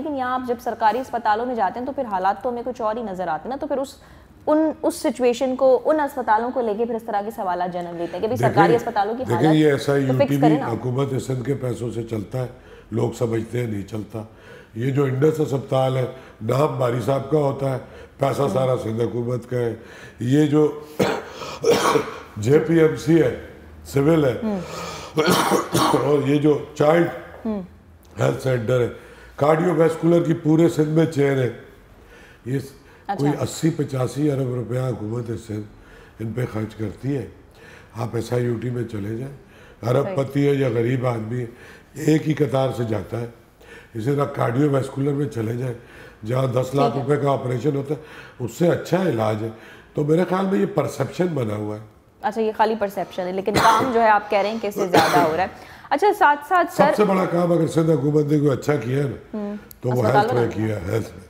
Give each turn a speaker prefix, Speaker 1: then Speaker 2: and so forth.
Speaker 1: लेकिन यहाँ आप जब सरकारी अस्पतालों में जाते हैं तो फिर हालात तो हमें कुछ और ही नजर आते हैं ना, तो फिर उस सिचुएशन को, उन अस्पतालों को लेके फिर इस तरह के सवाल जनम लेते हैं कि भाई सरकारी अस्पतालों की हालत
Speaker 2: ये ऐसा
Speaker 1: तो फिक्स करें ना।
Speaker 2: हुकूमत सिंध के पैसों से चलता है, लोग समझते हैं नहीं चलता। ये जो इंडस अस्पताल है नाम बारी साहब का होता है, पैसा सारा सिंध हुकूमत का है। ये जो JPMC है सिविल है, और ये जो चाइल्ड हेल्थ सेंटर है, कार्डियोवैस्कुलर की पूरे सिंध में चेयर है। ये कोई 80-85 अरब रुपया हुकूमत सिंध इन पे खर्च करती है। आप SIUT में चले जाएं, अरबपति है या गरीब आदमी है, एक ही कतार से जाता है। इसी तरह कार्डियोवैस्कुलर में चले जाएं, जहाँ 10 लाख रुपए का ऑपरेशन होता है, उससे अच्छा इलाज है। तो मेरे ख्याल में ये परसेप्शन बना हुआ है।
Speaker 1: अच्छा, ये खाली परसेप्शन है, लेकिन काम जो है आप कह रहे हैं कि इससे ज्यादा हो रहा है। अच्छा, साथ साथ सर
Speaker 2: सबसे बड़ा काम अगर सिंध हुकूमत ने कोई अच्छा किया ना तो वो हेल्थ में किया, हेल्थ में।